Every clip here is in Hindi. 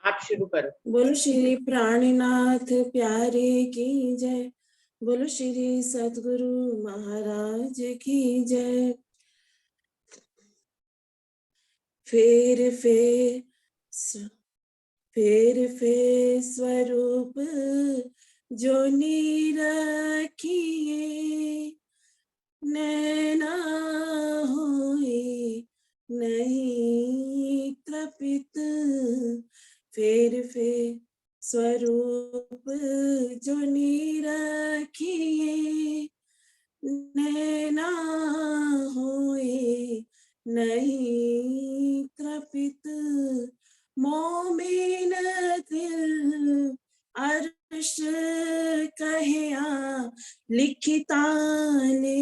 आप शुरू करो। बोलो श्री प्राणनाथ प्यारे की जय। बोलो श्री सद्गुरु महाराज की जय। फेर स्वरूप जो निरखिए, नैना होए नहीं त्रपित। फेर स्वरूप जो निरखिए, नैना होए नहीं त्रपित। मोमिन दिल अर्श कहया, लिखिता ने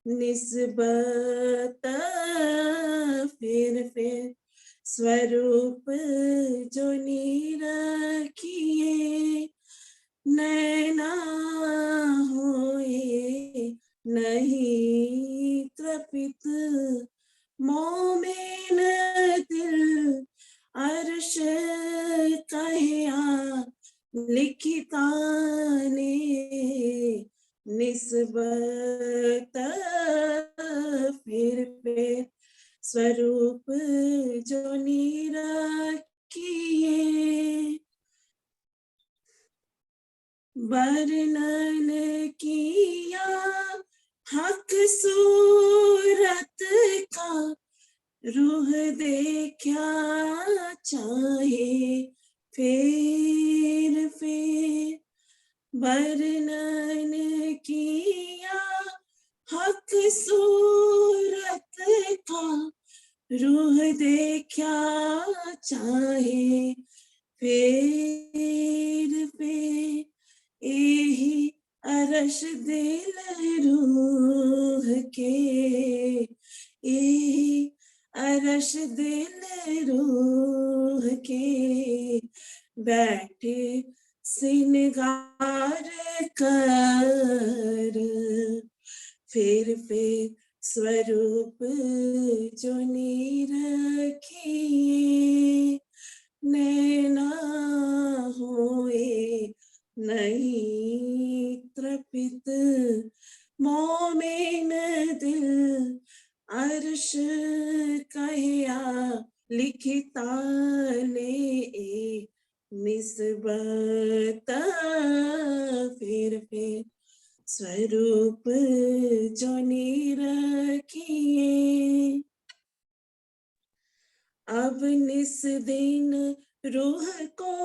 निस्बत। फिर स्वरूप जो निरखिए, नैना होए नहीं त्रपित। मोमिन दिल अर्श कहया, लिखिता ने निस्बत। फिर स्वरूप जो निरखिए, वर्णन किया हक सूरत का, रूह देखा चाहे फेर वर्णन किया हक सूरत का, रूह देखा चाहे फेर एही अरश दिल रूह के, एही अरश दिल रूह के, बैठे सिनगार कर। फिर स्वरूप जो निरखिए, नैना होए नहीं त्रपित। मोमिन दिल अर्श कहया, लिखिता ने निस्बत। फिर स्वरूप जो निरखिए, अब निस दिन रूह को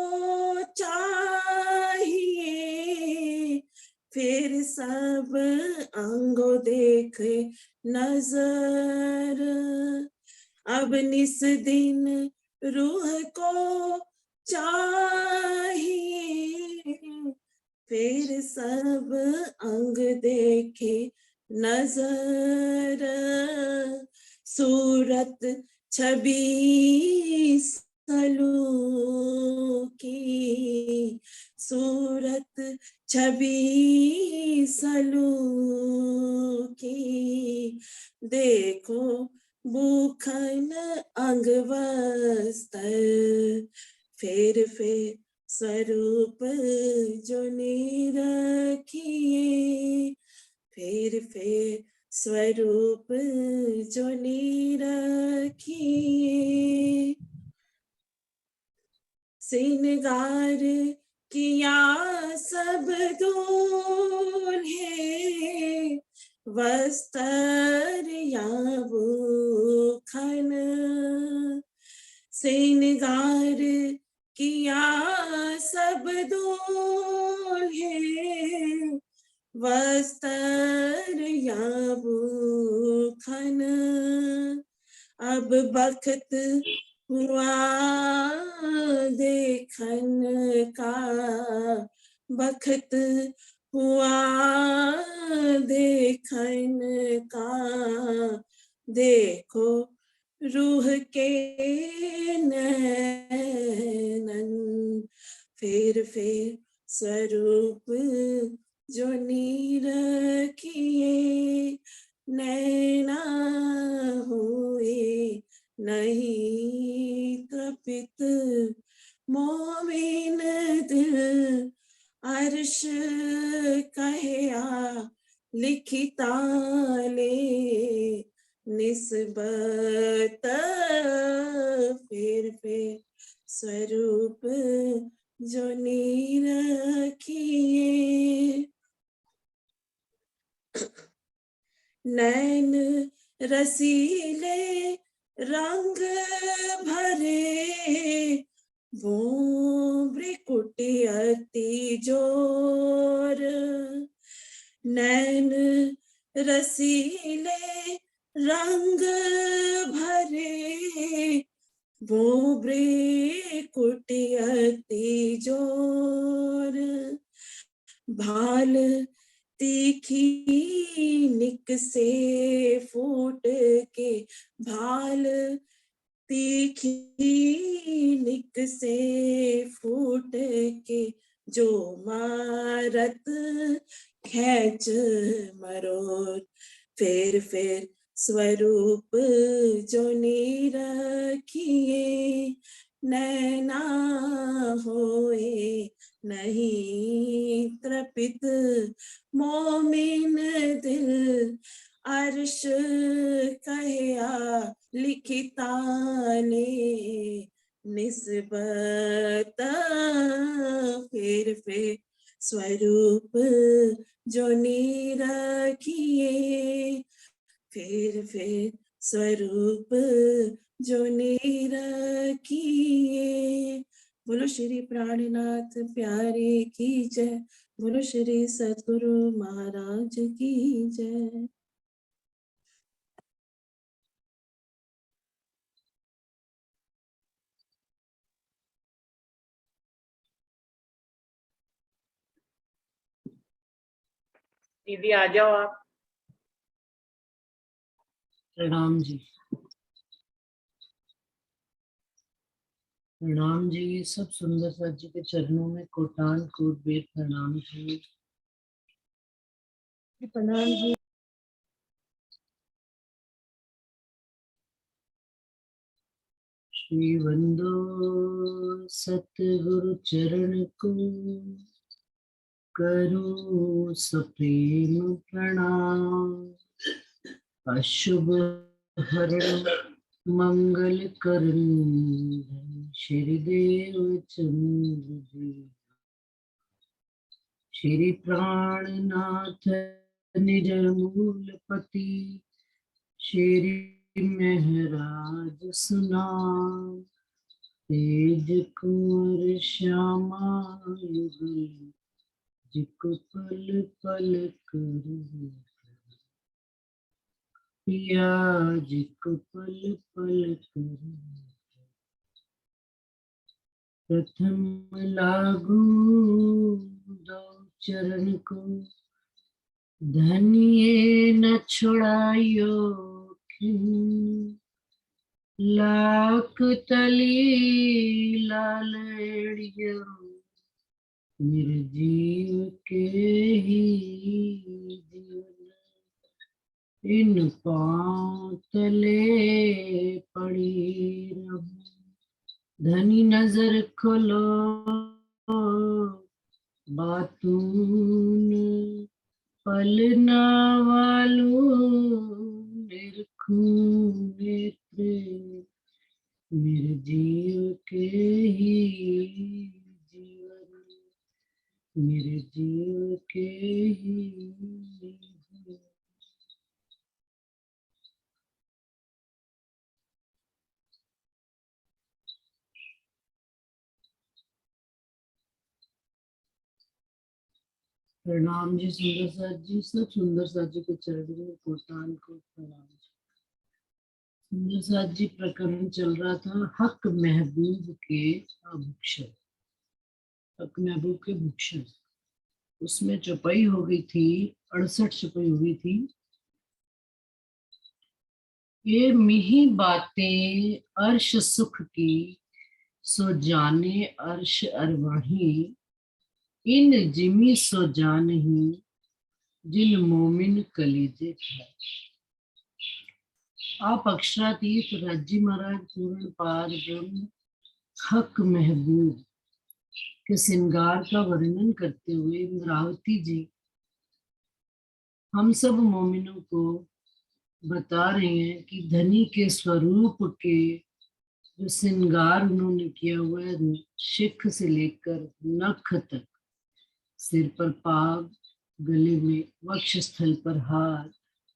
चाहिए, फिर सब अंगो देख नजर। अब निस दिन रूह को चाहिए, फिर सब अंग देखे नजर। सूरत छवि सलूकी, सूरत छवि सलूकी, देखो बुखन अंग वस्त्र। फिर स्वरूप जो निरखिए, फिर स्वरूप जो निरखिए। सिनगार किया सब दूल्हे, वस्त्र या बुखन। सिनगार किया सब दूल्हे, वस्त्र या बुखन। अब बखत हुआ देखन का, बखत हुआ देखन का। देखो रूह के नैनन, फिर स्वरूप जो निरखिए, नैना हुए नहीं त्रपित मोमिन दिल, अर्श कहया लिखिता ले निस्बत फिर स्वरूप जो निरखिए। नैन रसीले रंग भरे, वो भ्रिकुटी अति जोर। नैन रसीले रंग भरे, वो भ्रिकुटी अति जोर। भाल तीखी निक से फूट के, भाल तीखी निक से फूट के, जो मारत खेच मरोर। फिर स्वरूप जो निरखिए, नैना होए नहीं त्रपित मोमिन दिल, अर्श कहया लिखिता ले निस्बत फिर स्वरूप जो निरखिए। फिर स्वरूप जो निरखिए। बोलो श्री प्राणनाथ प्यारे की जय, बोलो श्री सद्गुरु महाराज की जय। दीदी आ जाओ आप। प्रणाम जी। प्रणाम जी। सब सुंदर सा जी के चरणों में कोटान कोट बेर प्रणाम जी। प्रणाम जी। श्री वंदो सतगुरु चरण को, करो सप्रेम प्रणाम। अशुभ हरण मंगल करण, श्री देव चंद्र जी। श्री प्राणनाथ निज मूलपति, श्री महराज सुनाम। तेज कुंवर श्यामा युगल, जिको पल पल कर पिया, जिको पल पल कर। प्रथम लागू दो चरण को, धनिये न छुड़ायो खिन। लाख तली लालड़ियो, निर्जीव के ही जीवन। इन पांव तले पड़ी रहूं, धनी नजर खोलो बातून। पलना वालू निरखूं नेत्र, निर्जीव के ही जीवन, निर्जीव के ही जीवन। प्रणाम जी सुंदर साथ जी। सब सुंदर साथ जी के चरण में कोटान को प्रणाम। सुंदर साथ जी प्रकरण चल रहा था हक महबूब के अभूषण, हक महबूब के भूषण। उसमें चौपाई हो गई थी 68 चौपाई हो गई थी। ये मिही बातें अर्श सुख की, सो जाने अर्श अरवाही। इन जिमी सो जानही, जिन मोमिन कलीजे खाए। आप अक्षरातीत राज्य महाराज पूर्ण पार ब्रह्म हक महबूब के श्रृंगार का वर्णन करते हुए इंद्रावती जी हम सब मोमिनों को बता रहे हैं कि धनी के स्वरूप के जो श्रृंगार उन्होंने किया हुआ है, शिख से लेकर नख तक, सिर पर पाग, गले में, वक्षस्थल पर हार,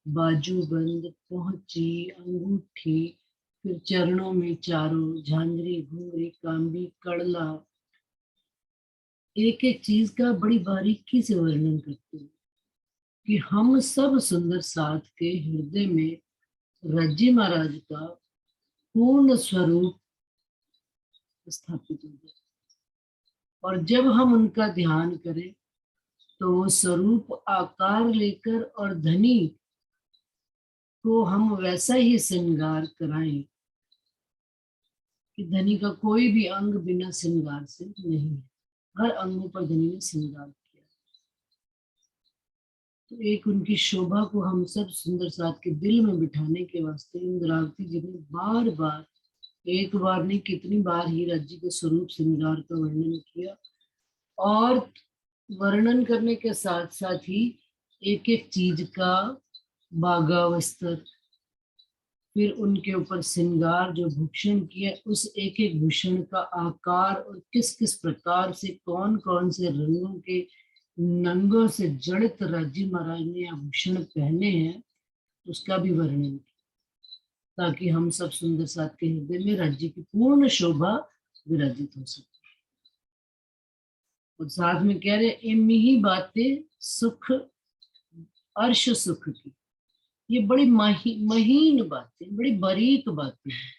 बाजूबंद, पहुंची, अंगूठी, फिर चरणों में चारों, झांझरी, घुंघरी, कांबी, कड़ला, एक एक चीज का बड़ी बारीकी से वर्णन करते हैं कि हम सब सुंदर साथ के हृदय में रज्जी महाराज का पूर्ण स्वरूप स्थापित हो जाए, और जब हम उनका ध्यान करें तो वो स्वरूप आकार लेकर और धनी को हम वैसा ही श्रृंगार कराएं कि धनी का कोई भी अंग बिना श्रृंगार से नहीं है, हर अंगों पर धनी ने श्रृंगार किया। तो एक उनकी शोभा को हम सब सुंदर साथ के दिल में बिठाने के वास्ते इंद्रावती जी ने बार बार, एक बार नहीं कितनी बार ही राज्य के स्वरूप श्रृंगार का वर्णन किया, और वर्णन करने के साथ साथ ही एक एक चीज का बागावस्त्र, फिर उनके ऊपर श्रृंगार जो भूषण किया, उस एक एक भूषण का आकार और किस किस प्रकार से कौन कौन से रंगों के नंगों से जड़ित राज्य महाराज ने आभूषण पहने हैं, उसका भी वर्णन किया, ताकि हम सब सुंदर साथ के हृदय में राज्य की पूर्ण शोभा विराजित हो सके। और साथ में कह रहे इनमें ही बातें सुख अर्श सुख की, ये बड़ी महीन बातें, बड़ी बारीक बातें हैं,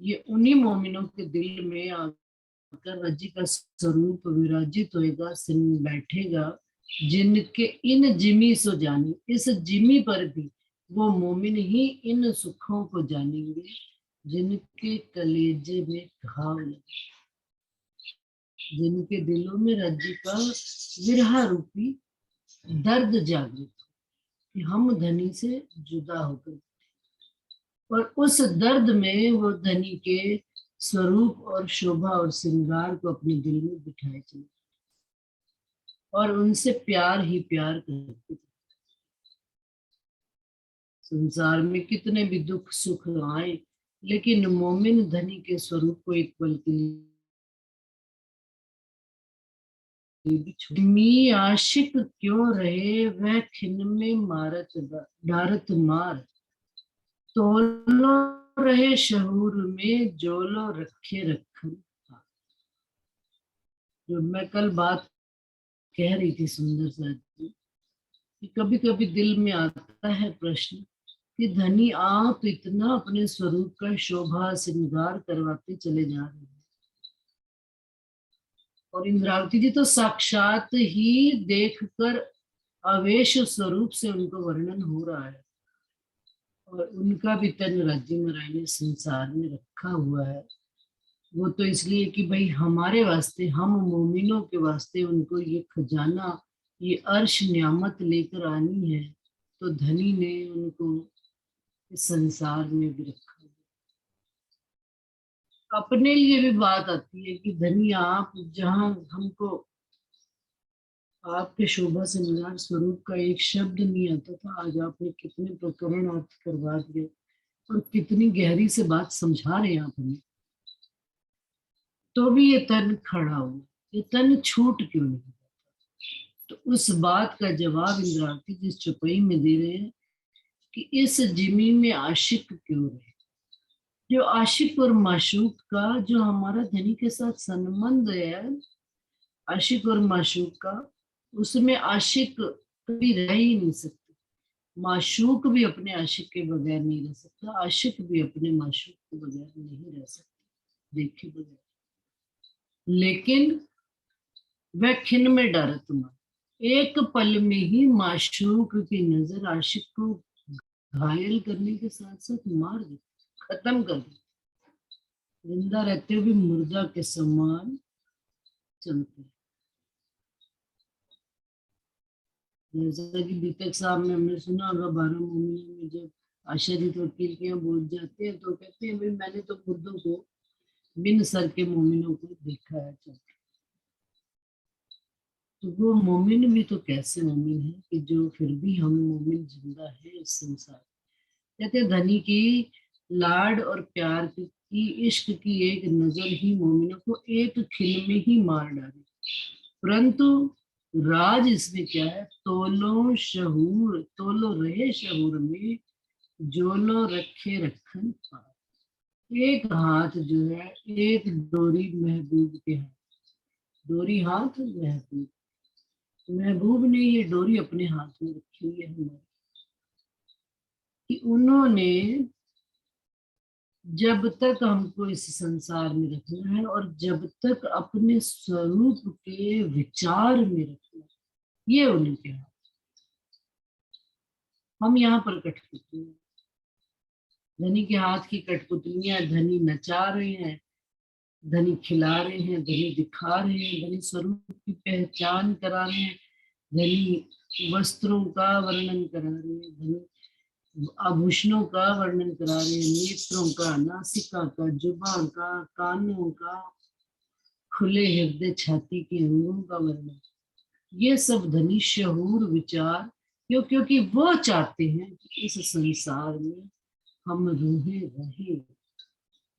ये उन्हीं मोमिनों के दिल में आकर राज्य का स्वरूप विराजित होएगा, सिंह बैठेगा, जिनके इन जिमी सो जानी, इस जिमी पर भी वो मोमिन ही इन सुखों को जानेंगे जिनके कलेजे में घाव लगे, जिनके दिलों में राज्य का विरह रूपी दर्द जागृत हो कि हम धनी से जुदा होकर, और उस दर्द में वो धनी के स्वरूप और शोभा और श्रृंगार को अपने दिल में बिठाए चले और उनसे प्यार ही प्यार करते। संसार में कितने भी दुख सुख आए, लेकिन मोमिन धनी के स्वरूप को एक पल के लिए मी आशिक क्यों रहे वह खिन में मारत डारत मार, तोलो रहे शहूर में जोलो रखे रखन। जो मैं कल बात कह रही थी सुंदर सा कि कभी कभी दिल में आता है प्रश्न कि धनी आप इतना अपने स्वरूप का शोभा श्रृंगार करवाते चले जा रहे हैं, और इंद्रावती जी तो साक्षात ही देखकर आवेश स्वरूप से उनको वर्णन हो रहा है, और उनका भी तन राज्य महाराज ने संसार में रखा हुआ है। वो तो इसलिए कि भाई हमारे वास्ते, हम मोमिनों के वास्ते उनको ये खजाना, ये अर्श नियामत लेकर आनी है, तो धनी ने उनको इस संसार में भी रखा। अपने लिए भी बात आती है कि धनी आप जहाँ हमको आपके शोभा श्रृंगार स्वरूप का एक शब्द नहीं आता था, आज आपने कितने प्रकरण अर्थ करवा दिए और कितनी गहरी से बात समझा रहे हैं आप हमें, तो भी ये तन खड़ा हो, ये तन छूट क्यों नहीं? तो उस बात का जवाब इंद्रावती जिस चौपाई में दे रहे हैं कि इस जिमी में आशिक क्यों रहे, जो आशिक और माशूक का जो हमारा धनी के साथ संबंध है, आशिक और माशूक का, उसमें आशिक कभी रह ही नहीं सकता, माशूक भी अपने आशिक के बगैर नहीं रह सकता, आशिक भी अपने माशूक के बगैर नहीं रह सकता देखे बगैर। लेकिन वह खिन में डरत मार, एक पल में ही माशूक की नजर आशिक को घायल करने के साथ साथ मार देती, खत्म कर देती, जिंदा रहते हुए मुर्दा के समान चलते। जैसा कि दीपक साहब ने हमने सुना होगा 12 मोमिनों में जब आशा जी तो वकील के यहाँ बोल जाते हैं तो कहते हैं भाई मैंने तो मुर्दों को बिन सर के मोमिनों को देखा है। तो वो मोमिन भी तो कैसे मोमिन है कि जो फिर भी हम मोमिन जिंदा है इस संसार। कहते हैं धनी की लाड और प्यार की इश्क की एक नजर ही मोमिनों को एक खिल में ही मार डाले। परंतु राज इसमें क्या है, तोलो शहूर, तोलो रहे शहूर में, जोलो रखे रखन पार। एक हाथ जो है, एक डोरी महबूब के हाथ, डोरी हाथ महबूब, महबूब ने ये डोरी अपने हाथ में रखी हुई है हमारी, कि उन्होंने जब तक हमको इस संसार में रखना है और जब तक अपने स्वरूप के विचार में रखना है, ये उनके हाथ। हम यहाँ पर कठपुतली हैं, धनी के हाथ की कठपुतलियां। धनी नचा रहे हैं, धनी खिला रहे हैं, धनी दिखा रहे हैं, धनी स्वरूप की पहचान करा रहे हैं, धनी वस्त्रों का वर्णन करा रहे हैं, धनी आभूषणों का वर्णन करा रहे हैं, नेत्रों का, नासिका का, जुबान का, कानों का, खुले हृदय छाती के अंगों का वर्णन। ये सब धनी शहूर विचार, क्योंकि वो चाहते हैं कि इस संसार में हम रूहे रहे।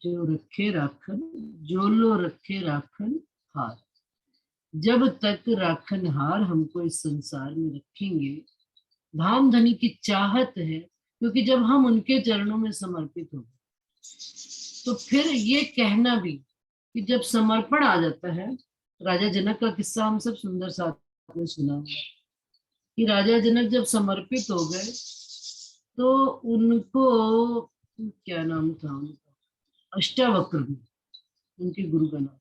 जो रखे राखन, जो लो रखे राखन हार। जब तक राखन हार हमको इस संसार में रखेंगे, धाम धनी की चाहत है, क्योंकि जब हम उनके चरणों में समर्पित हो तो फिर ये कहना भी कि जब समर्पण आ जाता है, राजा जनक का किस्सा हम सब सुंदर साथ में सुना हुआ कि राजा जनक जब समर्पित हो गए तो उनको, क्या नाम था उनका, अष्टावक्र में उनके गुरु का नाम,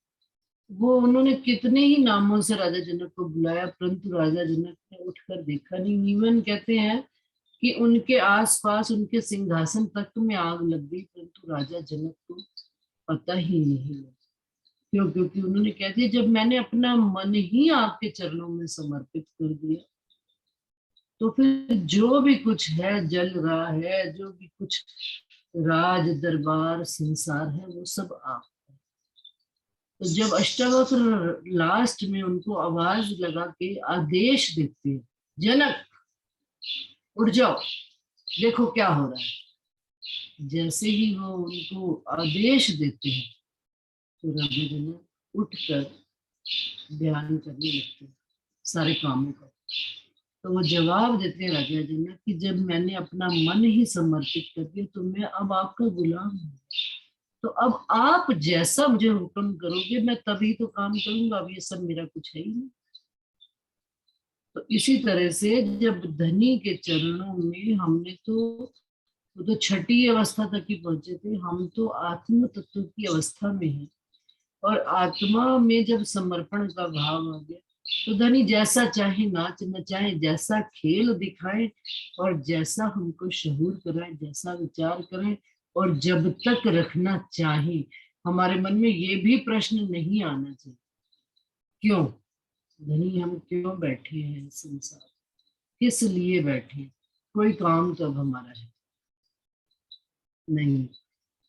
वो उन्होंने कितने ही नामों से राजा जनक को बुलाया, परंतु राजा जनक ने उठकर देखा नहीं। इवन कहते हैं कि उनके आसपास उनके सिंहासन तक में आग लग गई, परंतु राजा जनक को पता ही नहीं लगा। क्यों? क्योंकि उन्होंने कह दिया जब मैंने अपना मन ही आपके चरणों में समर्पित कर दिया, तो फिर जो भी कुछ है जल रहा है, जो भी कुछ राज दरबार संसार है, वो सब आप। तो जब अष्टावक्र लास्ट में उनको आवाज लगा के आदेश देते हैं, जनक उठ जाओ, देखो क्या हो रहा है, जैसे ही वो उनको आदेश देते हैं तो राजा जनक उठकर ध्यान करने लगते हैं सारे कामों का। तो वो जवाब देते हैं राजा जनक कि जब मैंने अपना मन ही समर्पित कर दिया तो मैं अब आपका गुलाम हूँ, तो अब आप जैसा मुझे हुक्म करोगे मैं तभी तो काम करूंगा, अब ये सब मेरा कुछ है ही नहीं। तो इसी तरह से जब धनी के चरणों में हमने तो छठी अवस्था तक ही पहुंचे थे, हम तो आत्म तत्व की अवस्था में हैं, और आत्मा में जब समर्पण का भाव आ गया तो धनी जैसा चाहे नाच नचाए, जैसा खेल दिखाए और जैसा हमको शहूर कराए, जैसा विचार करें, और जब तक रखना चाहे हमारे मन में ये भी प्रश्न नहीं आना चाहिए क्यों धनी हम क्यों बैठे हैं संसार, किस लिए बैठे, कोई काम तो अब हमारा है नहीं।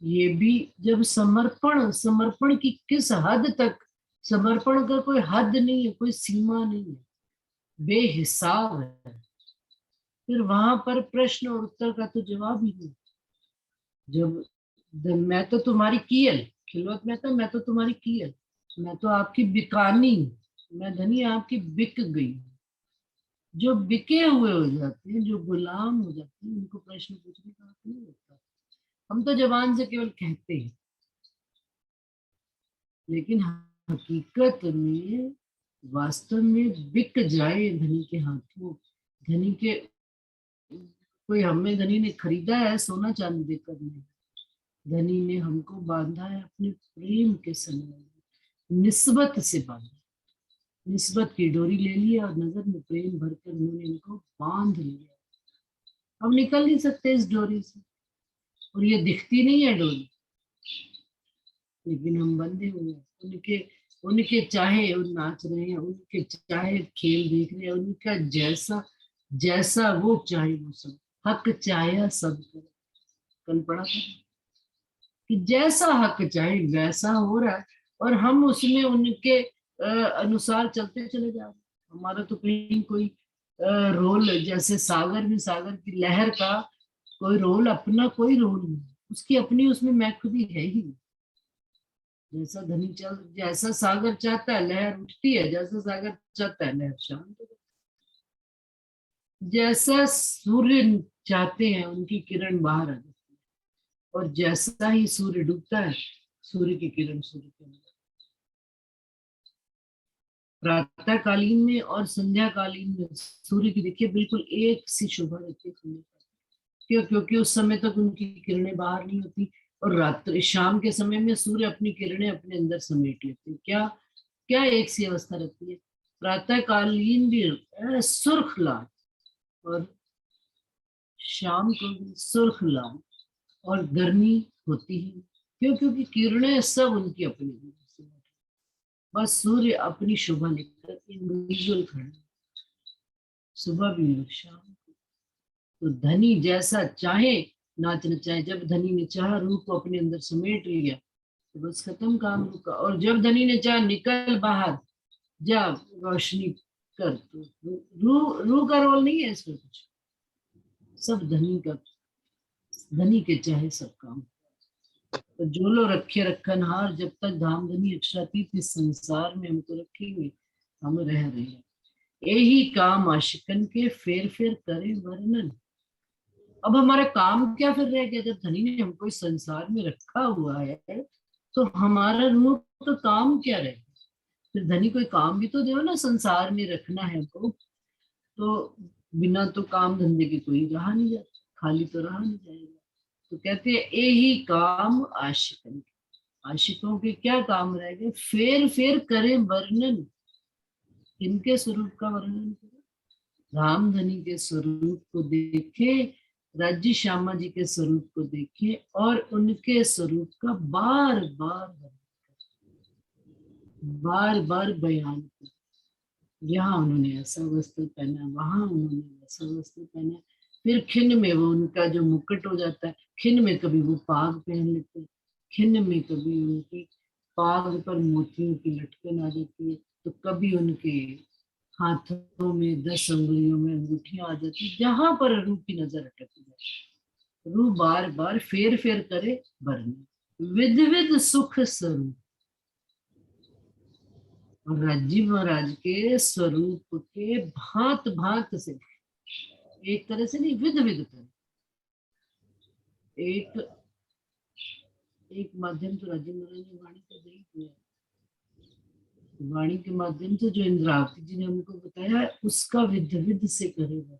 ये भी जब समर्पण की किस हद तक, समर्पण का कोई हद नहीं है, कोई सीमा नहीं है, बेहिसाब है, फिर वहां पर प्रश्न और उत्तर का तो जवाब ही नहीं। जब मैं तो तुम्हारी कील, खिलवत में था, मैं तो तुम्हारी कील, मैं तो आपकी बिकानी, मैं धनी आपकी बिक गई। जो बिके हुए हो जाते हैं, जो गुलाम हो जाते हैं, उनको प्रश्न पूछने का हक नहीं होता। हम तो जबान से केवल कहते हैं, लेकिन हकीकत में वास्तव में बिक जाए धनी के हाथों, धनी के, कोई हमें धनी ने खरीदा है सोना चांदी देकर नहीं, धनी ने हमको बांधा है अपने प्रेम के संग, निस्बत से बांधा, निस्बत की डोरी ले लिया और नजर में प्रेम भरकर उन्होंने इनको बांध लिया। हम निकल नहीं सकते इस डोरी से, और ये दिखती नहीं है डोरी, लेकिन हम बंधे हुए हैं। उनके चाहे वो नाच रहे हैं, उनके चाहे खेल देख रहे हैं, उनका जैसा वो चाहे वो सब, हक चाहे सब करे, कल पढ़ा था कि जैसा हक चाहे वैसा हो रहा है और हम उसमें उनके अनुसार चलते चले जा रहे हैं। हमारा तो कहीं कोई रोल, जैसे सागर में सागर की लहर का कोई रोल, अपना कोई रोल नहीं, उसकी अपनी उसमें मैं खुद ही है ही नहीं। जैसा धनी चल, जैसा सागर चाहता है लहर उठती है, जैसा सागर चाहता है लहर शांत हो जाती है। जैसा सूर्य चाहते हैं उनकी किरण बाहर आ जाती है, और जैसा ही सूर्य डूबता है सूर्य की किरण सूर्य के अंदर। प्रातः कालीन में और संध्या कालीन में सूर्य की देखिए बिल्कुल एक सी शोभा रहती है। क्यों? क्योंकि उस समय तक उनकी किरणें बाहर नहीं होती, और रात्रि शाम के समय में सूर्य अपनी किरणें अपने अंदर समेट लेते हैं। क्या क्या एक सी अवस्था रहती है। प्रातः कालीन भी सुर्ख लाल और शाम को भी सुर्ख लाल, और गर्मी होती है। क्यों? क्योंकि किरणें सब उनकी अपनी, बस सूर्य अपनी शोभा लेकर इंडिविजुअल खड़े, सुबह भी और शाम को। तो धनी जैसा चाहे नाचना चाहे, जब धनी ने चाहा रूह को अपने अंदर समेट लिया तो बस खत्म काम रूह का। और जब धनी ने चाहा निकल बाहर जा रोशनी कर, तो रूह का रोल नहीं है इसमें कुछ, सब धनी का, धनी के चाहे सब काम। तो जो लो रखे रखनहार, जब तक धाम धनी अक्षरातीत इस संसार में हमको रखेंगे हम रह रहे हैं। यही काम आशिकन के फेर फेर करे वर्णन। अब हमारा काम क्या फिर रह गया? जब धनी ने हमको इस संसार में रखा हुआ है तो हमारा रूह का काम क्या रह गया? फिर धनी कोई काम भी तो दो ना, संसार में रखना है हमको। तो बिना तो काम धंधे के कोई रहा नहीं जाता, खाली तो रहा नहीं जाएगा। तो कहते हैं यही काम आशिकन के। आशिकों के क्या काम रह गए? फेर फेर करे वर्णन। इनके स्वरूप का वर्णन करे, राम धनी के स्वरूप को देखे, राज्य श्यामा जी के स्वरूप को देखे, और उनके स्वरूप का बार बार बयान कर। यहाँ उन्होंने ऐसा वस्त्र पहना, वहां उन्होंने ऐसा वस्त्र पहना। फिर खिन में वो उनका जो मुकुट हो जाता है, खिन में कभी वो पाग पहन लेते हैं, खिन में कभी उनकी पाग पर मोतियों की लटकन आ जाती है, तो कभी उनके हाथों में 10 अंगुलियों में अंगूठियां आ जाती है। जहां पर रूह की नजर अटक जाए, रूह बार बार फेर फेर करे बरने। विध विध सुख स्वरूप, और राज्य महाराज के स्वरूप के भांत भांत से, एक तरह से नहीं, विध विध कर, एक माध्यम तो राज्य महाराज ने वाणी का दे दिया, वाणी के माध्यम से जो इंद्रावती जी ने हमको बताया उसका विध विध से करेगा।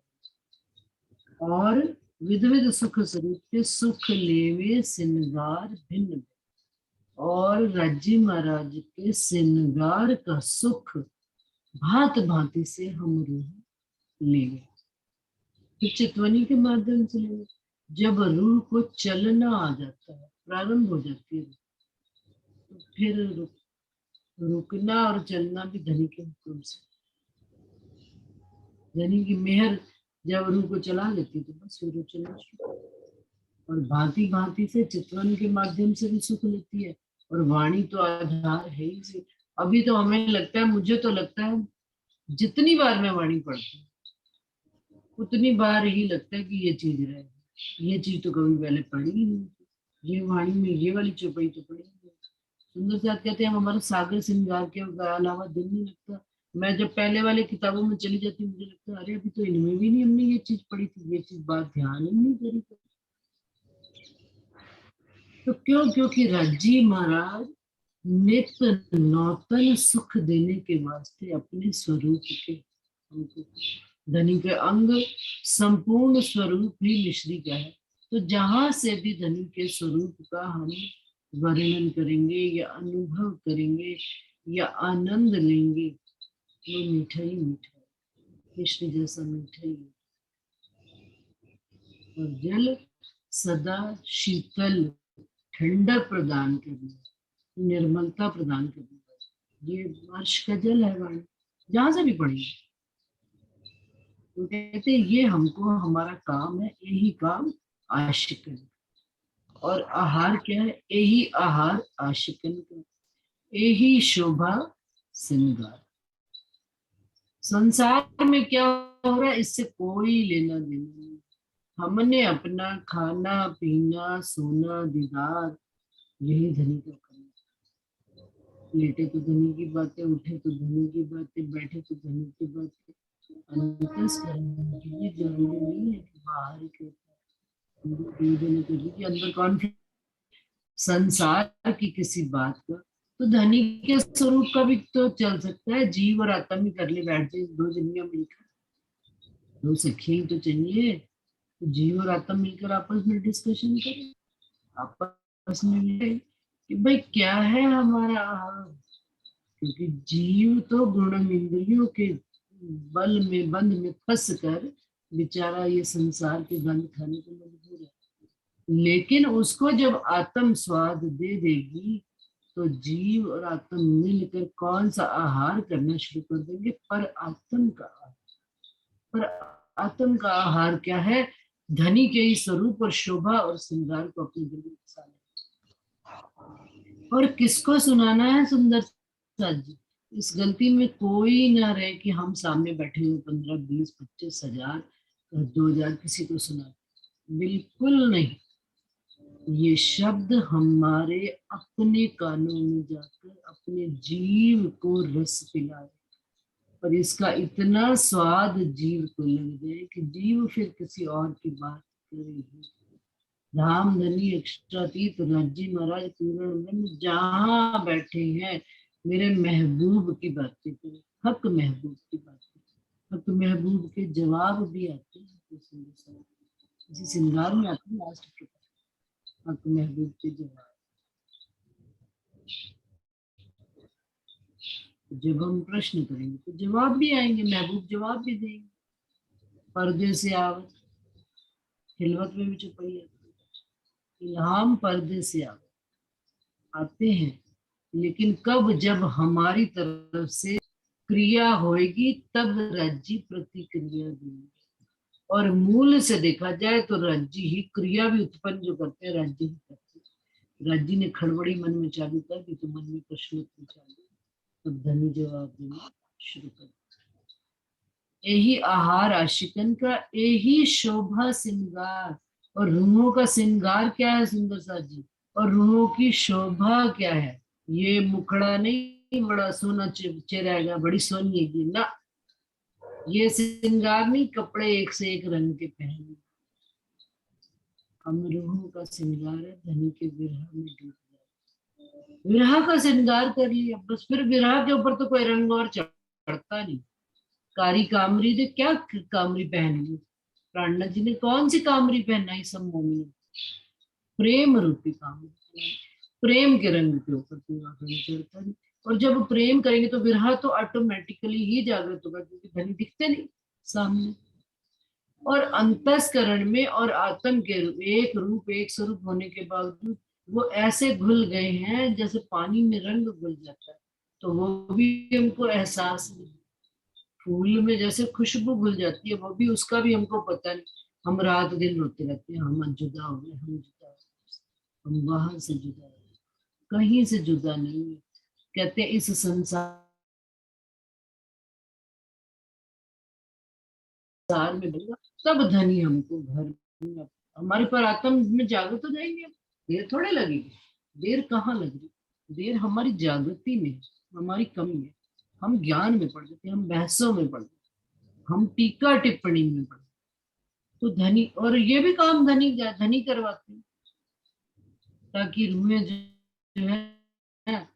और विध विध सुख स्वरूप के सुख लेवे सिंगार भिन्न, और राज्य महाराज के सिंगार का सुख भांत भांति से हम रूह लेंगे। फिर चितवनी के माध्यम से लेंगे। जब रूह को चलना आ जाता है, प्रारंभ हो जाती है, तो फिर रुकना और चलना भी धनी के हुक्म से। धनी की मेहर जब रूह को चला लेती है तो बस फिर वो चलना शुरू। और भांति भांति से चितवन के माध्यम से भी सुख लेती है, और वाणी तो आधार है ही से। अभी तो हमें लगता है, मुझे तो लगता है जितनी बार मैं वाणी पढ़ती हूँ उतनी बार ही लगता है कि ये चीज रहे, ये चीज तो कभी पहले पढ़ी ही नहीं, ये वाणी में ये वाली चौपाई तो पढ़ी नहीं। सुंदर साथ कहते हैं हमारा सागर श्रृंगार के अलावा दिल नहीं लगता। मैं जब पहले वाले किताबों में चली जाती मुझे लगता है अरे अभी तो इनमें भी नहीं हमने ये चीज पढ़ी थी, ये चीज बात ध्यान ही नहीं करी। तो क्यों? क्योंकि राज्जी महाराज नित्य नौतन सुख देने के वास्ते अपने स्वरूप के हमको, धनी के अंग संपूर्ण स्वरूप ही मिश्री का है। तो जहां से भी धनी के स्वरूप का हम वर्णन करेंगे या अनुभव करेंगे या आनंद लेंगे, वो मीठा ही मीठा, कृष्ण जैसा मीठा ही। और जल सदा शीतल ठंडक प्रदान करना, निर्मलता प्रदान करना, ये वर्ष का जल है वाणी, जहां से भी पढ़ेंगे तो कहते ये हमको हमारा काम है, यही काम आशिक है। और आहार क्या है? यही आहार आशिकन का, यही शोभा श्रृंगार। संसार में क्या हो रहा है इससे कोई लेना देना नहीं। हमने अपना खाना पीना सोना दीदार यही धनी का करना। लेटे तो धनी की बातें, उठे तो धनी की बातें, बैठे तो धनी की बातें। अंतस्करण के लिए जरूरी नहीं है कि बाहर ही के अंदर कॉन्फिडेंस संसार की किसी बात का। तो धनी के स्वरूप का भी तो चल सकता है। जीव और आत्मा भी कर ले बैठ जाए, दो जिंदगियां मिलकर, दो सखी तो चाहिए। तो जीव और आत्मा मिलकर आपस में डिस्कशन करें, आपस में मिले कि भाई क्या है हमारा आहार। क्योंकि जीव तो गुण इंद्रियों के बल में बंध में फंस कर बेचारा ये संसार के गंध खाने को मजबूर है। लेकिन उसको जब आत्म स्वाद दे देगी तो जीव और आत्म मिलकर कौन सा आहार करना शुरू कर देंगे? पर आत्म का आहार। पर आत्म का आहार क्या है? धनी के ही स्वरूप और शोभा और श्रृंगार को अपने दिल में बसाना। और किसको सुनाना है? सुंदर साथ जी। इस गलती में कोई ना रहे कि हम सामने बैठे हुए 15, 20, 25 हजार 2000 किसी को सुना, बिल्कुल नहीं। ये शब्द हमारे अपने कानों में जाकर अपने जीव को रस पिलाए और इसका इतना स्वाद जीव को लग जाए कि जीव फिर किसी और की बात करे। धाम धनी अक्षरातीत राज्य महाराज पूर्ण ब्रह्म जहाँ बैठे हैं मेरे महबूब की बातें करें, हक महबूब की बातें। हक महबूब के जवाब भी आते हैं इसी श्रृंगार में आते हैं। लास्ट प्रकार हक महबूब के जवाब। जब हम प्रश्न करेंगे तो जवाब भी आएंगे, महबूब जवाब भी देंगे। पर्दे से आवत खिलवत में भी छुपाई है। इल्हाम पर्दे से आते हैं, लेकिन कब? जब हमारी तरफ से क्रिया होएगी तब राज्य प्रतिक्रिया देंगे। और मूल से देखा जाए तो राज्य ही क्रिया भी उत्पन्न जो करते हैं, राज्य ही करते हैं। राज्य ने खड़बड़ी मन में चालू कर दी तो मन में प्रश्न चालू, तब धनी जवाब देना शुरू कर। यही आहार आशिकन का, यही शोभा श्रृंगार। और रूहों का श्रृंगार क्या है सुंदर साथ जी? और रूहों की शोभा क्या है? ये मुखड़ा नहीं बड़ा सोना चेहरा बड़ी सोनी है ना, ये श्रृंगार नहीं कपड़े एक से एक रंग के पहने। हम रूहों का श्रृंगार है धनी के विरह में डूब जाए। विरह का श्रृंगार कर लिया बस, फिर विरह के ऊपर तो कोई रंग और चढ़ता नहीं। कारी कामरी ने क्या कामरी पहन ली? प्राणनाथ जी ने कौन सी कामरी पहनाई? सब मोमी प्रेम रूपी कामरी। प्रेम के रंग के ऊपर कोई रंग चढ़ता नहीं। और जब प्रेम करेंगे तो विरह तो ऑटोमेटिकली ही जागृत होगा, क्योंकि धनी दिखते नहीं सामने। और अंतस्करण में और आत्म के एक रूप एक स्वरूप होने के बावजूद वो ऐसे घुल गए हैं जैसे पानी में रंग घुल जाता है, तो वो भी हमको एहसास नहीं। फूल में जैसे खुशबू घुल जाती है, वो भी उसका भी हमको पता नहीं। हम रात दिन रोते रहते हैं, हम जुदा हो गए, हम जुदा हो गए, हम वहां से जुदा हो गए, कहीं से जुदा नहीं है। कहते हैं इस संसार में बनेगा तब धनी हमको घर में हमारे पर आत्म में जागृत हो जाएंगे। देर थोड़े लगेगी, देर कहाँ लग रही? देर हमारी जागृति में, हमारी कमी है। हम ज्ञान में पड़ जाते हैं, हम बहसों में पड़ जाते हैं, हम टीका टिप्पणी में पड़ जाते हैं। तो धनी, और ये भी काम धनी करवाते हैं ताकि रूहें जो है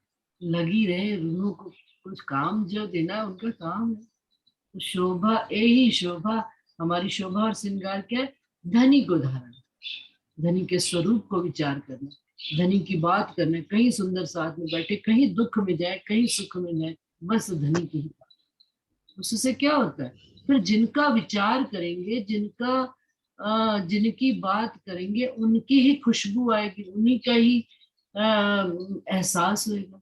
लगी रहे। रूहों को कुछ काम जो देना उनका काम है। तो शोभा, यही शोभा हमारी शोभा और श्रृंगार क्या है? धनी को धारण, धनी के स्वरूप को विचार करना, धनी की बात करना। कहीं सुंदर साथ में बैठे, कहीं दुख में जाए, कहीं सुख में जाए, बस धनी की ही बात। उससे क्या होता है? फिर जिनका विचार करेंगे, जिनकी बात करेंगे, उनकी ही खुशबू आएगी, उन्हीं का ही एहसास होगा,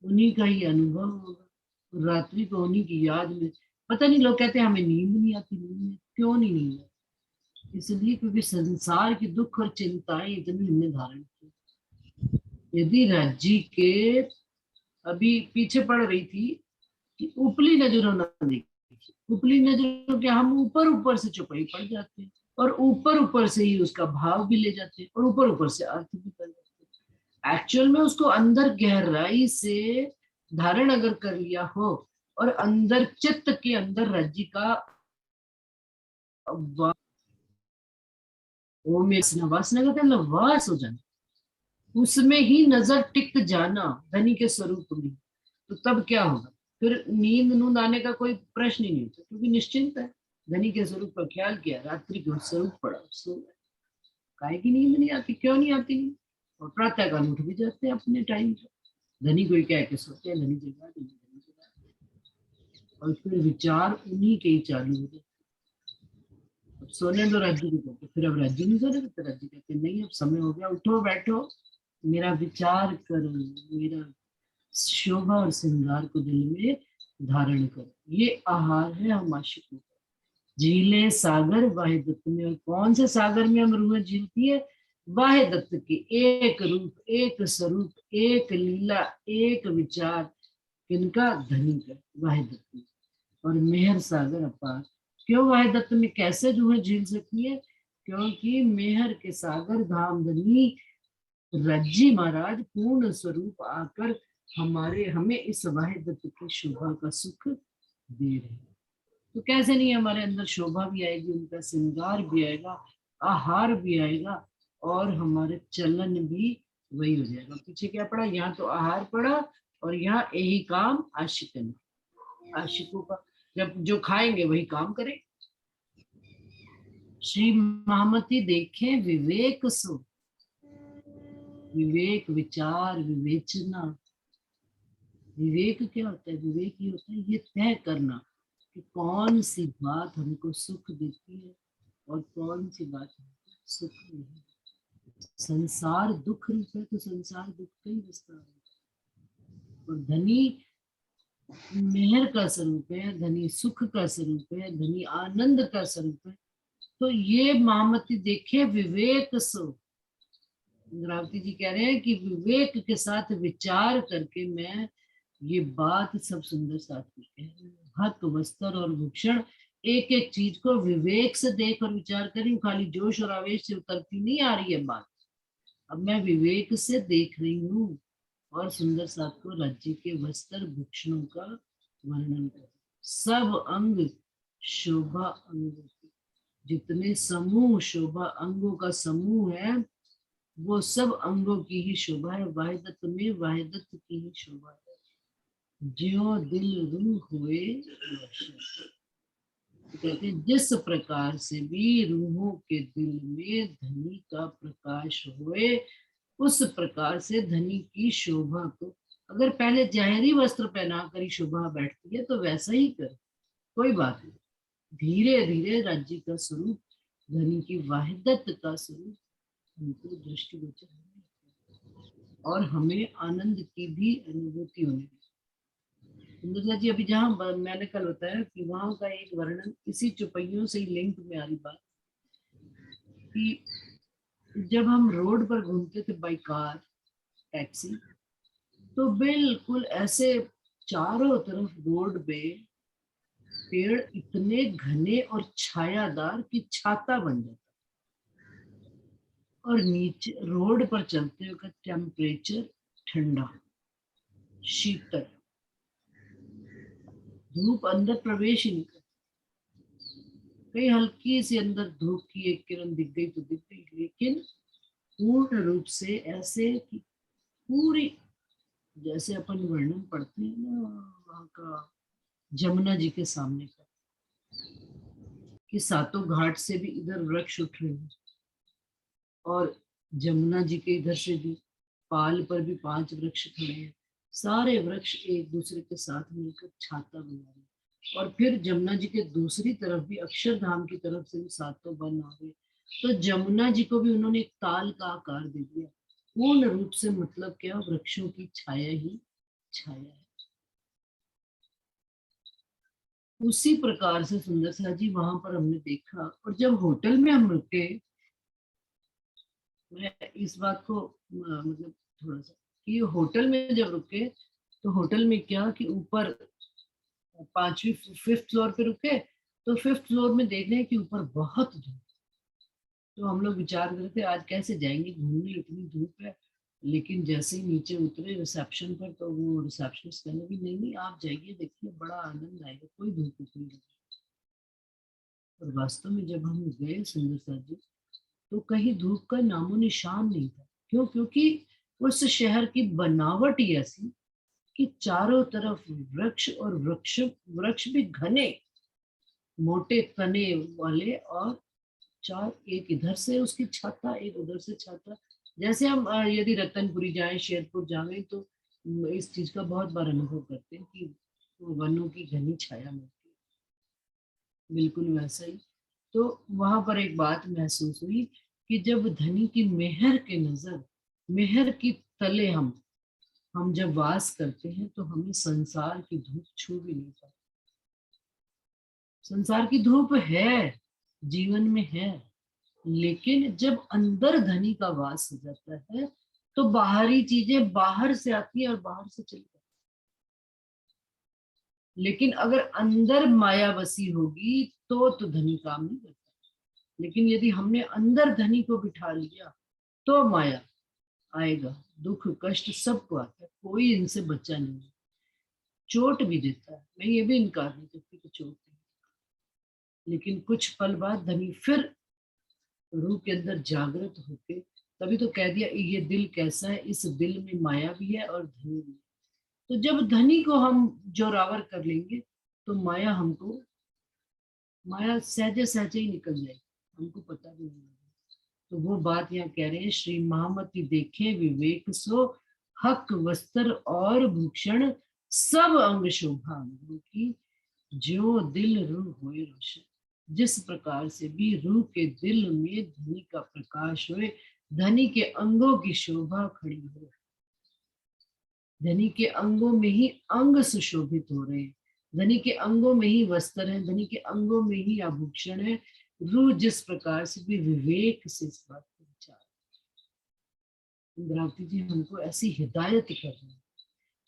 उन्हीं का ही अनुभव होगा। रात्रि को उन्हीं की याद में, पता नहीं लोग कहते हैं हमें नींद नहीं आती। नींद क्यों नहीं आती? इसलिए क्योंकि संसार की दुख और चिंताएं इतनी हमने धारण की। यदि राज्य के अभी पीछे पड़ रही थी कि उपली नजरों ना देखी, उपली नजरों के हम ऊपर ऊपर से चुपाई पड़ जाते हैं और ऊपर ऊपर से ही उसका भाव भी ले जाते हैं और ऊपर ऊपर से अर्थ भी कर जाते हैं। एक्चुअल में उसको अंदर गहराई से धारण अगर कर लिया हो और अंदर चित्त के अंदर राज्य का वासना का मतलब वास हो जाना, उसमें ही नजर टिक जाना धनी के स्वरूप में, तो तब क्या होगा? फिर नींद नूंद आने का कोई प्रश्न ही नहीं होता, क्योंकि निश्चिंत है। धनी के स्वरूप का ख्याल किया, रात्रि को स्वरूप पड़ा, सो गए। काहे की नींद नहीं आती? क्यों नहीं आती? और प्रातः काल उठ भी जाते हैं अपने टाइम से। धनी कोई कह के सोते हैं, धनी जगा देंगे, धनी जगा देंगे। और फिर विचार उन्हीं के ही चालू हो जाते। अब सोने दो राज्य को, कहते फिर अब राज्य नहीं सोने देते। राज्य कहते नहीं, अब समय हो गया, उठो बैठो, मेरा विचार करो, मेरा शोभा और श्रृंगार को दिल में धारण करो। ये आहार है हम आशिकों का। झीले सागर वाहे दत्त में, और कौन से सागर में हम रूहें झीलती है? वाहे दत्त के एक रूप, एक स्वरूप, एक लीला, एक विचार, किनका? धनी का, वाहे दत्त। और मेहर सागर अपार। क्यों वाहे दत्त में कैसे रूहें झील सकती है? क्योंकि मेहर के सागर धाम धनी रज्जी महाराज पूर्ण स्वरूप आकर हमें इस वाहे दत्त की शोभा का सुख दे रहे हैं। तो कैसे नहीं हमारे अंदर शोभा भी आएगी, उनका श्रृंगार भी आएगा, आहार भी आएगा, और हमारे चलन भी वही हो जाएगा। पीछे क्या पड़ा? यहाँ तो आहार पड़ा और यहाँ यही काम आशिकन, आशिकों का। जब जो खाएंगे वही काम करें। श्री महामती देखें विवेक सो, विवेक विचार विवेचना। विवेक क्या होता है? विवेक ये होता है ये तय करना कि कौन सी बात हमको सुख देती है और कौन सी बात हमको सुख नहीं। संसार दुख रूप है तो संसार दुख का ही विस्तार है। और धनी मेहर का स्वरूप है, धनी सुख का स्वरूप है, धनी आनंद का स्वरूप है। तो ये महामती देखे विवेक सो। इंद्रावती जी कह रहे हैं कि विवेक के साथ विचार करके मैं ये बात सब सुंदर साथ करके, हक वस्त्र और भूषण, एक एक चीज को विवेक से देख और विचार करी। खाली जोश और आवेश से उतरती नहीं आ रही है बात। अब मैं विवेक से देख रही हूँ और सुंदर साथ को राज्य के वस्त्र भूषणों का वर्णन कर। सब अंग शोभा अंग, जितने समूह शोभा अंगों का समूह है वो सब अंगों की ही शोभा है। वाहिदत्त में वाहिदत्त की ही शोभा है। ज्यो दिल रूह हुए तो कहते हैं जिस प्रकार से भी रूहों के दिल में धनी का प्रकाश होए, उस प्रकार से धनी की शोभा को, अगर पहले जाहिरी वस्त्र पहना कर ही शोभा बैठती है तो वैसा ही कर, कोई बात नहीं। धीरे धीरे राज्य का स्वरूप, धनी की वाहिदत का स्वरूप हमको दृष्टिगोचर होने और हमें आनंद की भी अनुभूति होने लगी। सुंदरता जी, अभी जहाँ मैंने कल बताया कि वहां का एक वर्णन इसी चुपैयों से ही लिंक में आ रही बात कि जब हम रोड पर घूमते थे बाई कार टैक्सी, तो बिल्कुल ऐसे चारों तरफ रोड पे पेड़ इतने घने और छायादार कि छाता बन जाता, और नीचे रोड पर चलते हुए टेम्परेचर ठंडा शीतल, धूप अंदर प्रवेश ही नहीं करती। कहीं हल्की सी अंदर धूप की एक किरण दिख गई तो दिख गई, लेकिन पूर्ण रूप से ऐसे कि पूरी, जैसे अपन वर्णन पढ़ते हैं ना वहाँ का जमुना जी के सामने का, कि सातों घाट से भी इधर वृक्ष उठ रहे हैं और जमुना जी के इधर से भी पाल पर भी 5 वृक्ष खड़े हैं। सारे वृक्ष एक दूसरे के साथ मिलकर छाता बना रहे हैं। और फिर जमुना जी के दूसरी तरफ भी अक्षरधाम की तरफ से भी सातों वन आ गए। तो जमुना जी को भी उन्होंने एक ताल का आकार दे दिया। पूर्ण रूप से मतलब क्या? वृक्षों की छाया ही छाया है। उसी प्रकार से सुंदर सा जी वहां पर हमने देखा। और जब होटल में हम रुके, मैं इस बात को मतलब थोड़ा सा कि होटल में जब रुके तो होटल में क्या कि ऊपर 5वीं 5th फ्लोर पे रुके, तो 5th फ्लोर में देख रहे हैं कि ऊपर बहुत धूप। तो हम लोग विचार कर रहे थे आज कैसे जाएंगे घूमने, इतनी धूप है। लेकिन जैसे ही नीचे उतरे रिसेप्शन पर, तो वो रिसेप्शनिस्ट कहने भी नहीं नहीं आप जाइए, देखिए बड़ा आनंद आएगा, कोई धूप नहीं लगी। और वास्तव में जब हम गए सुंदर सा जी, तो कहीं धूप का नामो निशान नहीं था। क्यों? क्योंकि उस शहर की बनावट ही ऐसी कि चारों तरफ वृक्ष, और वृक्ष वृक्ष भी घने मोटे तने वाले, और चार, एक इधर से उसकी छाता, एक उधर से छाता। जैसे हम यदि रतनपुरी जाएं, शेरपुर जाएं, तो इस चीज का बहुत बार अनुभव करते हैं कि वनों की घनी छाया मिलती है, बिल्कुल वैसा ही। तो वहां पर एक बात महसूस हुई कि जब धनी की मेहर के नजर, मेहर की तले हम जब वास करते हैं, तो हमें संसार की धूप छू भी नहीं पाती। संसार की धूप है, जीवन में है, लेकिन जब अंदर धनी का वास हो जाता है, तो बाहरी चीजें बाहर से आती है और बाहर से चली जाती है। लेकिन अगर अंदर माया बसी होगी तो धनी काम नहीं करता। लेकिन यदि हमने अंदर धनी को बिठा लिया, तो माया आएगा, दुख कष्ट सबको आता है, कोई इनसे बच्चा नहीं है। चोट भी देता है, मैं ये भी इनकार नहीं करती कि चोट नहीं, लेकिन कुछ पल बाद धनी फिर रूह के अंदर जागृत होके, तभी तो कह दिया ये दिल कैसा है, इस दिल में माया भी है और धनी भी है। तो जब धनी को हम जोरावर कर लेंगे, तो माया सहजे सहजे ही निकल जाएगी, हमको पता भी नहीं लगेगा। तो वो बात यहाँ कह रहे हैं, श्री महामती देखे विवेक सो, हक वस्त्र और भूषण सब अंग शोभा की, जो दिल रूह होए रोशन। जिस प्रकार से भी रूह के दिल में धनी का प्रकाश होए, धनी के अंगों की शोभा खड़ी हो, धनी के अंगों में ही अंग सुशोभित हो रहे हैं, धनी के अंगों में ही वस्त्र है, धनी के अंगों में ही आभूषण है। रूह जिस प्रकार से भी विवेक से इस बात को विचार, इंद्रावती जी हमको ऐसी हिदायत कर रहे हैं,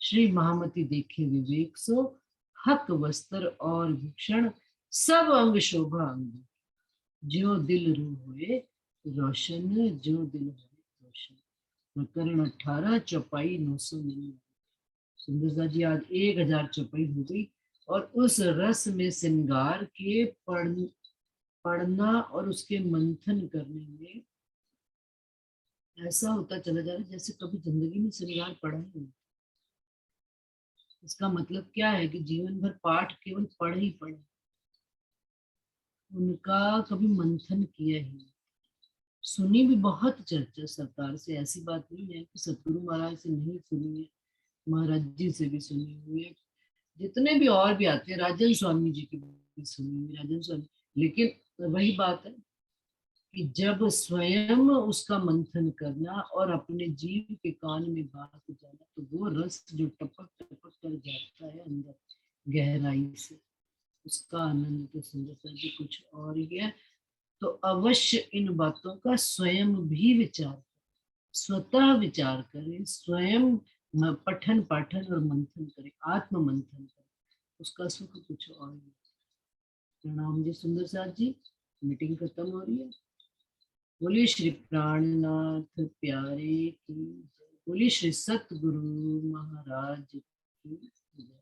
श्री महामती देखे विवेक सो, हक वस्त्र और भूषण सब अंग शोभा अंग, जो दिल रूह हुए रोशन, जो दिल हुए रोशन। प्रकरण 18 चौपाई 999। सुंदर सा जी आज 1000 चौपाई हो गई, और उस रस में श्रृंगार के पढ़ना और उसके मंथन करने में ऐसा होता चला जा रहा है जैसे कभी जिंदगी में श्रृंगार पढ़ा ही नहीं। इसका मतलब क्या है कि जीवन भर पाठ केवल पढ़े ही पढ़े, उनका कभी मंथन किया ही नहीं। सुनी भी बहुत चर्चा सरकार से, ऐसी बात नहीं है कि सतगुरु महाराज से नहीं सुनी है, महाराज जी से भी सुनी हुई है, जितने भी और भी आते हैं, राजन स्वामी जी की भी सुनी हुई, राजन स्वामी। लेकिन वही बात है कि जब स्वयं उसका मंथन करना और अपने जीव के कान में बात जाना, तो वो रस जो टपक टपक कर जाता है अंदर गहराई से, उसका आनंद तो सुंदरता जी कुछ और ही है। तो अवश्य इन बातों का स्वयं भी विचार, स्वतः विचार करें, स्वयं पठन पाठन और मंथन करें, आत्म मंथन करें, उसका सुख कुछ और ही। प्रणाम जी सुंदर साथ जी, मीटिंग खत्म हो रही है। बोलिए श्री प्राणनाथ प्यारे की जय, बोलिए श्री सतगुरु महाराज की जय।